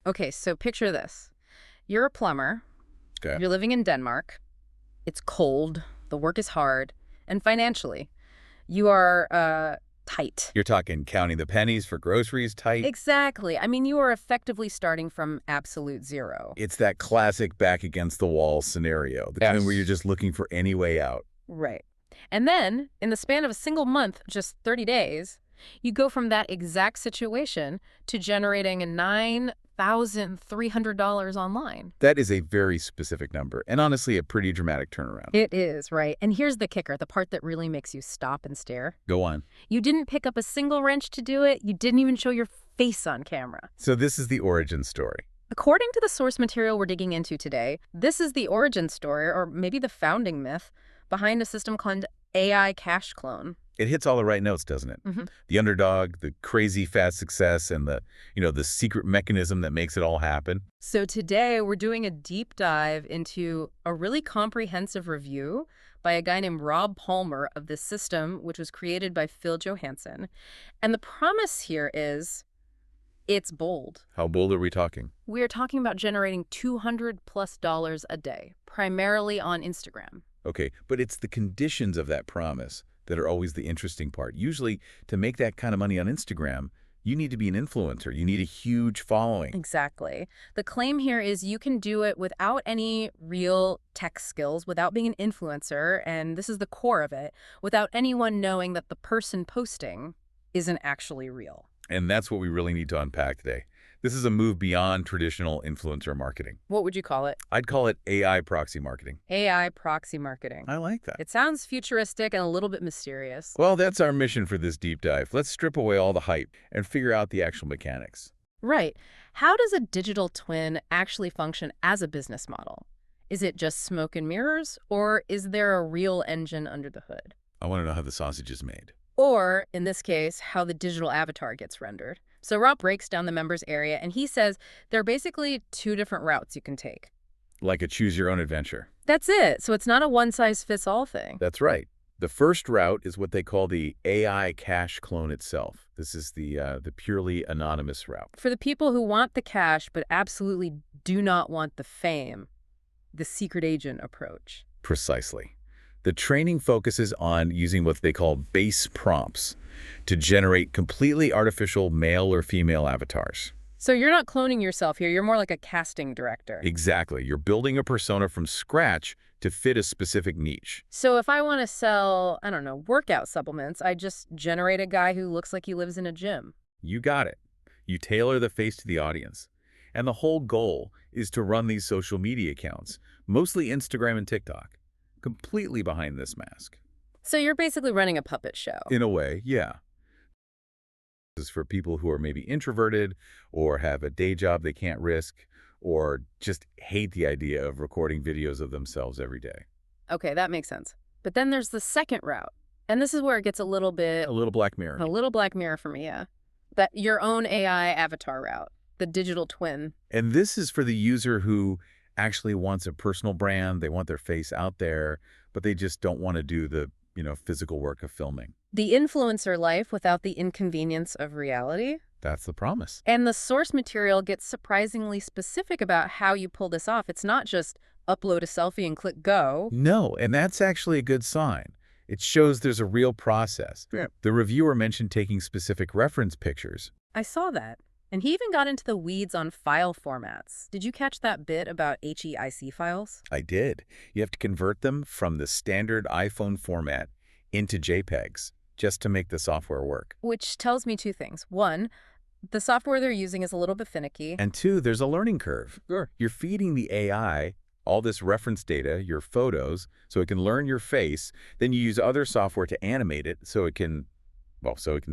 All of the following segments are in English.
Okay, so picture this. You're a plumber. Okay. You're living in Denmark. It's cold. The work is hard. And financially, you are tight. You're talking counting the pennies for groceries tight. Exactly. I mean, you are effectively starting from absolute zero. It's that classic back against the wall scenario, the kind where you're just looking for any way out. Right. And then, in the span of a single month, just 30 days, you go from that exact situation to generating $9,300 online. That is a very specific number, and honestly, a pretty dramatic turnaround. It is, right? And here's the kicker, the part that really makes you stop and stare. Go on. You didn't pick up a single wrench to do it. You didn't even show your face on camera. So this is the origin story. According to the source material we're digging into today, this is the origin story, or maybe the founding myth, behind a system called AI cash clone. It hits all the right notes, doesn't it? Mm-hmm. The underdog, the crazy fast success, and the secret mechanism that makes it all happen. So today we're doing a deep dive into a really comprehensive review by a guy named Rob Palmer of this system, which was created by Phil Johansson. And the promise here is it's bold. How bold are we talking? We're talking about generating $200+ a day, primarily on Instagram. Okay, but it's the conditions of that promise that are always the interesting part. Usually, to make that kind of money on Instagram, you need to be an influencer. You need a huge following. Exactly. The claim here is you can do it without any real tech skills, without being an influencer, and this is the core of it, without anyone knowing that the person posting isn't actually real. And that's what we really need to unpack today. This is a move beyond traditional influencer marketing. What would you call it? I'd call it AI proxy marketing. AI proxy marketing. I like that. It sounds futuristic and a little bit mysterious. Well, that's our mission for this deep dive. Let's strip away all the hype and figure out the actual mechanics. Right. How does a digital twin actually function as a business model? Is it just smoke and mirrors, or is there a real engine under the hood? I want to know how the sausage is made. Or, in this case, how the digital avatar gets rendered. So Rob breaks down the members area, and he says there are basically two different routes you can take. Like a choose-your-own-adventure. That's it. So it's not a one-size-fits-all thing. That's right. The first route is what they call the AI cash clone itself. This is the purely anonymous route. For the people who want the cash but absolutely do not want the fame, the secret agent approach. Precisely. The training focuses on using what they call base prompts to generate completely artificial male or female avatars. So you're not cloning yourself here. You're more like a casting director. Exactly. You're building a persona from scratch to fit a specific niche. So if I want to sell, I don't know, workout supplements, I just generate a guy who looks like he lives in a gym. You got it. You tailor the face to the audience. And the whole goal is to run these social media accounts, mostly Instagram and TikTok, completely behind this mask. So you're basically running a puppet show. In a way, yeah. This is for people who are maybe introverted or have a day job they can't risk or just hate the idea of recording videos of themselves every day. Okay, that makes sense. But then there's the second route. And this is where it gets a little bit... A little Black Mirror. A little Black Mirror for me, yeah. That your own AI avatar route, the digital twin. And this is for the user who actually wants a personal brand. They want their face out there, but they just don't want to do the physical work of filming. The influencer life without the inconvenience of reality. That's the promise. And the source material gets surprisingly specific about how you pull this off. It's not just upload a selfie and click go. No, and that's actually a good sign. It shows there's a real process. Yeah. The reviewer mentioned taking specific reference pictures. I saw that. And he even got into the weeds on file formats. Did you catch that bit about HEIC files? I did. You have to convert them from the standard iPhone format into JPEGs just to make the software work. Which tells me two things. One, the software they're using is a little bit finicky. And two, there's a learning curve. Sure. You're feeding the AI all this reference data, your photos, so it can learn your face. Then you use other software to animate it so it can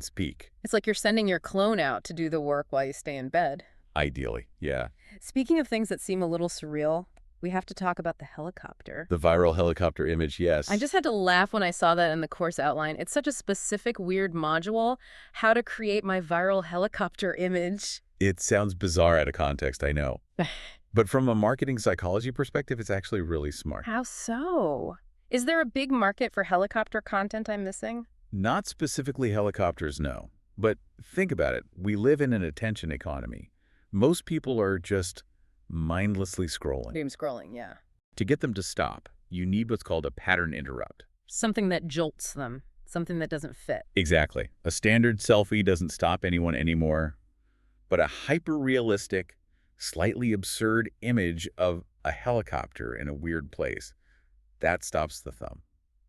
speak. It's like you're sending your clone out to do the work while you stay in bed. Ideally, yeah. Speaking of things that seem a little surreal, we have to talk about the helicopter. The viral helicopter image, yes. I just had to laugh when I saw that in the course outline. It's such a specific, weird module. How to create my viral helicopter image. It sounds bizarre out of context, I know. But from a marketing psychology perspective, it's actually really smart. How so? Is there a big market for helicopter content I'm missing? Not specifically helicopters, no. But think about it. We live in an attention economy. Most people are just mindlessly scrolling. Doom scrolling, yeah. To get them to stop, you need what's called a pattern interrupt. Something that jolts them, something that doesn't fit. Exactly. A standard selfie doesn't stop anyone anymore, but a hyper-realistic, slightly absurd image of a helicopter in a weird place, that stops the thumb.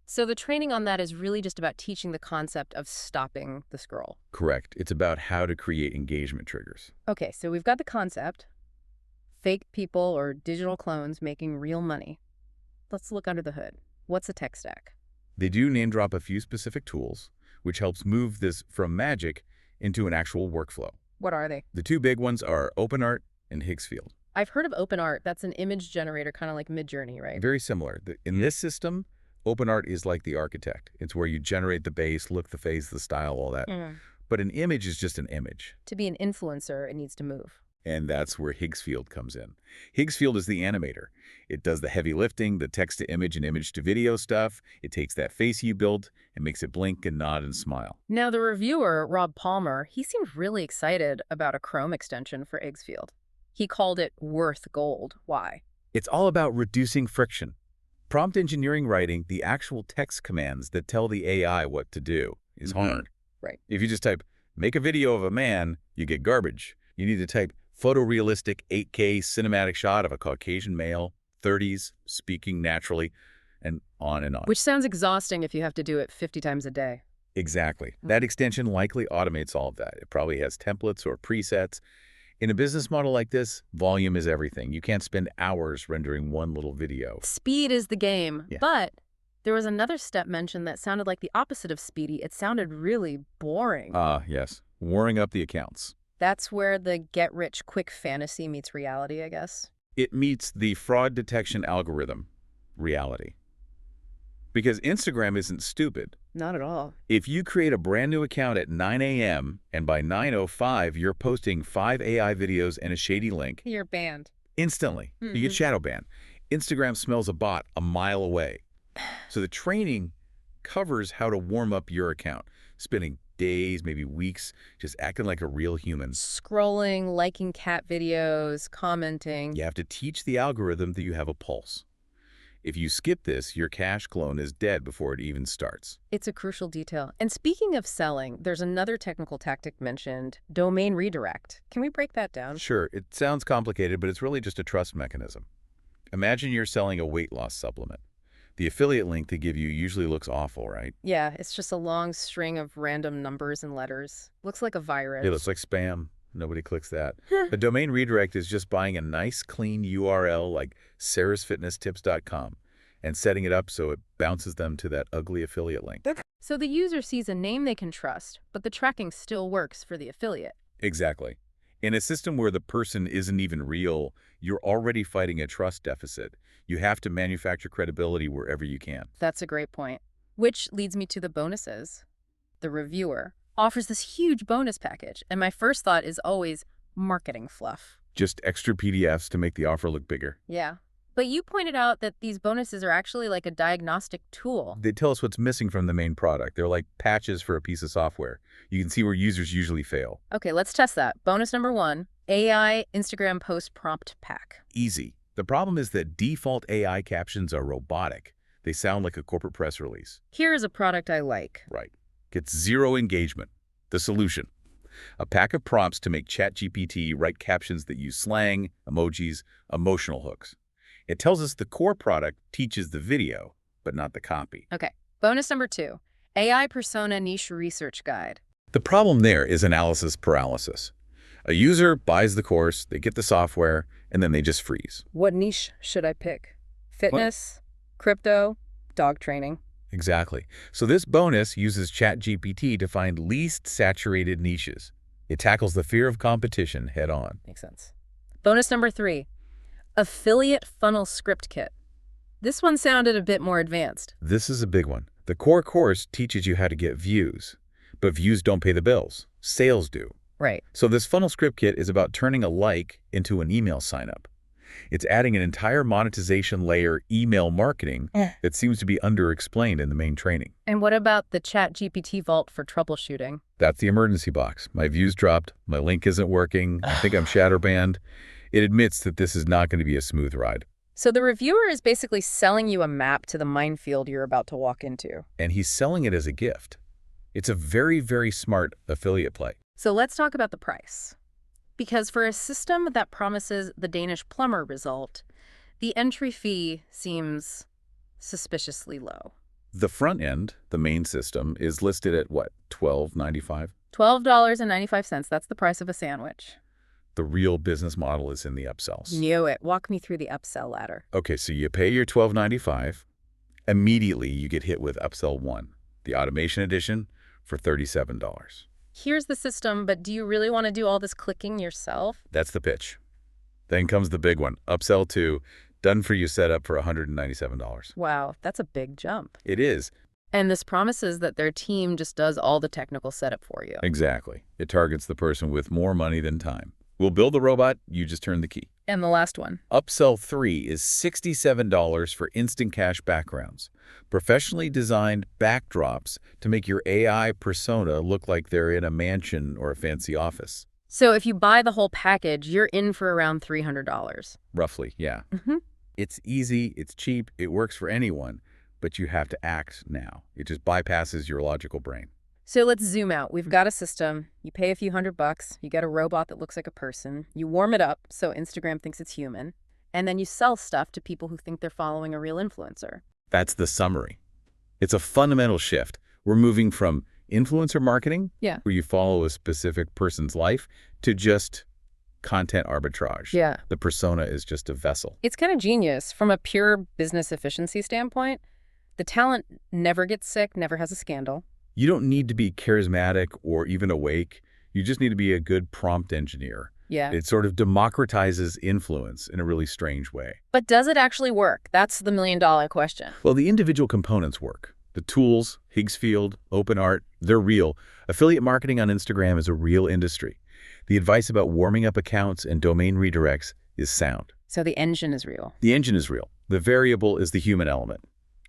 So the training on that is really just about teaching the concept of stopping the scroll. Correct. It's about how to create engagement triggers. Okay, so we've got the concept, fake people or digital clones making real money. Let's look under the hood. What's a tech stack? They do name drop a few specific tools, which helps move this from magic into an actual workflow. What are they? The two big ones are OpenArt and Higgsfield. I've heard of OpenArt. That's an image generator, kind of like Midjourney, right? Very similar. In this system, OpenArt is like the architect. It's where you generate the base, look, the face, the style, all that. But an image is just an image. To be an influencer, it needs to move. And that's where Higgsfield comes in. Higgsfield is the animator. It does the heavy lifting, the text-to-image and image-to-video stuff. It takes that face you built and makes it blink and nod and smile. Now, the reviewer, Rob Palmer, he seemed really excited about a Chrome extension for Higgsfield. He called it worth gold. Why? It's all about reducing friction. Prompt engineering writing, the actual text commands that tell the AI what to do, is hard. Right. If you just type, make a video of a man, you get garbage. You need to type, photorealistic 8K cinematic shot of a Caucasian male, 30s, speaking naturally, and on and on. Which sounds exhausting if you have to do it 50 times a day. Exactly. That extension likely automates all of that. It probably has templates or presets. In a business model like this, volume is everything. You can't spend hours rendering one little video. Speed is the game. Yeah. But there was another step mentioned that sounded like the opposite of speedy. It sounded really boring. Yes. Warming up the accounts. That's where the get-rich-quick fantasy meets reality, I guess. It meets the fraud detection algorithm, reality. Because Instagram isn't stupid. Not at all. If you create a brand new account at 9 a.m. and by 9:05 you're posting 5 AI videos and a shady link, You're banned. instantly, you get shadow banned. Instagram smells a bot a mile away. So the training covers how to warm up your account, spending days, maybe weeks, just acting like a real human. Scrolling, liking cat videos, commenting. You have to teach the algorithm that you have a pulse. If you skip this, your cash clone is dead before it even starts. It's a crucial detail. And speaking of selling, there's another technical tactic mentioned, domain redirect. Can we break that down? Sure, it sounds complicated, but it's really just a trust mechanism. Imagine you're selling a weight loss supplement. The affiliate link they give you usually looks awful, right? Yeah, it's just a long string of random numbers and letters. Looks like a virus. It looks like spam. Nobody clicks that. A domain redirect is just buying a nice, clean URL like sarahsfitnesstips.com and setting it up so it bounces them to that ugly affiliate link. So the user sees a name they can trust, but the tracking still works for the affiliate. Exactly. In a system where the person isn't even real, you're already fighting a trust deficit. You have to manufacture credibility wherever you can. That's a great point. Which leads me to the bonuses. The reviewer offers this huge bonus package, and my first thought is always marketing fluff. Just extra PDFs to make the offer look bigger. Yeah. But you pointed out that these bonuses are actually like a diagnostic tool. They tell us what's missing from the main product. They're like patches for a piece of software. You can see where users usually fail. Okay, let's test that. Bonus number 1, AI Instagram post prompt pack. Easy. The problem is that default AI captions are robotic. They sound like a corporate press release. Here is a product I like. Right. Gets zero engagement. The solution. A pack of prompts to make ChatGPT write captions that use slang, emojis, emotional hooks. It tells us the core product teaches the video, but not the copy. Okay. Bonus number 2, AI persona niche research guide. The problem there is analysis paralysis. A user buys the course, they get the software, and then they just freeze. What niche should I pick? Fitness, crypto, dog training. Exactly. So this bonus uses ChatGPT to find least saturated niches. It tackles the fear of competition head on. Makes sense. Bonus number 3, affiliate funnel script kit. This one sounded a bit more advanced. This is a big one. The core course teaches you how to get views, but views don't pay the bills. Sales do. Right. So this funnel script kit is about turning a like into an email sign-up. It's adding an entire monetization layer, email marketing, that seems to be underexplained in the main training. And what about the ChatGPT Vault for troubleshooting? That's the emergency box. My views dropped, my link isn't working, I think I'm shadow banned. It admits that this is not going to be a smooth ride. So the reviewer is basically selling you a map to the minefield you're about to walk into. And he's selling it as a gift. It's a very, very smart affiliate play. So let's talk about the price. Because for a system that promises the Danish plumber result, the entry fee seems suspiciously low. The front end, the main system, is listed at what, $12.95? $12.95, that's the price of a sandwich. The real business model is in the upsells. Knew it. Walk me through the upsell ladder. Okay, so you pay your $12.95. Immediately, you get hit with upsell 1, the automation edition, for $37. Here's the system, but do you really want to do all this clicking yourself? That's the pitch. Then comes the big one, upsell 2, done for you setup for $197. Wow, that's a big jump. It is. And this promises that their team just does all the technical setup for you. Exactly. It targets the person with more money than time. We'll build the robot, you just turn the key. And the last one. Upsell 3 is $67 for instant cash backgrounds. Professionally designed backdrops to make your AI persona look like they're in a mansion or a fancy office. So if you buy the whole package, you're in for around $300. Roughly, yeah. Mm-hmm. It's easy, it's cheap, it works for anyone, but you have to act now. It just bypasses your logical brain. So let's zoom out. We've got a system. You pay a few $100, you get a robot that looks like a person, you warm it up so Instagram thinks it's human, and then you sell stuff to people who think they're following a real influencer. That's the summary. It's a fundamental shift. We're moving from influencer marketing, Yeah. where you follow a specific person's life, to just content arbitrage. Yeah. The persona is just a vessel. It's kind of genius. From a pure business efficiency standpoint, the talent never gets sick, never has a scandal. You don't need to be charismatic or even awake. You just need to be a good prompt engineer. Yeah. It sort of democratizes influence in a really strange way. But does it actually work? That's the million-dollar question. Well, the individual components work. The tools, Higgsfield, OpenArt, they're real. Affiliate marketing on Instagram is a real industry. The advice about warming up accounts and domain redirects is sound. So the engine is real. The engine is real. The variable is the human element,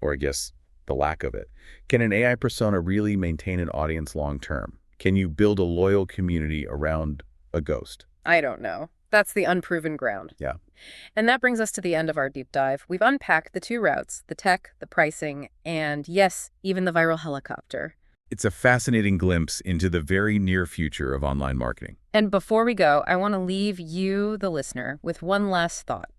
or I guess the lack of it. Can an AI persona really maintain an audience long term? Can you build a loyal community around a ghost? I don't know. That's the unproven ground. Yeah. And that brings us to the end of our deep dive. We've unpacked the 2 routes, the tech, the pricing, and yes, even the viral helicopter. It's a fascinating glimpse into the very near future of online marketing. And before we go, I want to leave you, the listener, with one last thought.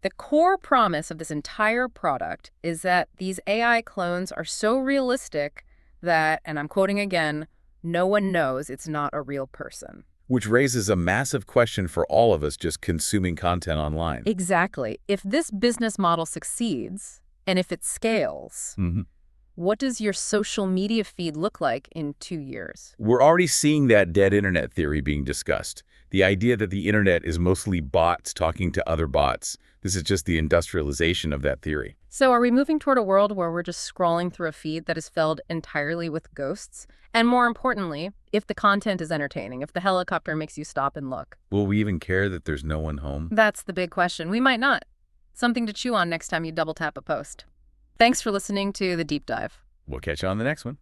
The core promise of this entire product is that these AI clones are so realistic that, and I'm quoting again, no one knows it's not a real person. Which raises a massive question for all of us just consuming content online. Exactly. If this business model succeeds, and if it scales, what does your social media feed look like in 2 years? We're already seeing that dead internet theory being discussed. The idea that the internet is mostly bots talking to other bots. This is just the industrialization of that theory. So are we moving toward a world where we're just scrolling through a feed that is filled entirely with ghosts? And more importantly, if the content is entertaining, if the helicopter makes you stop and look. Will we even care that there's no one home? That's the big question. We might not. Something to chew on next time you double tap a post. Thanks for listening to The Deep Dive. We'll catch you on the next one.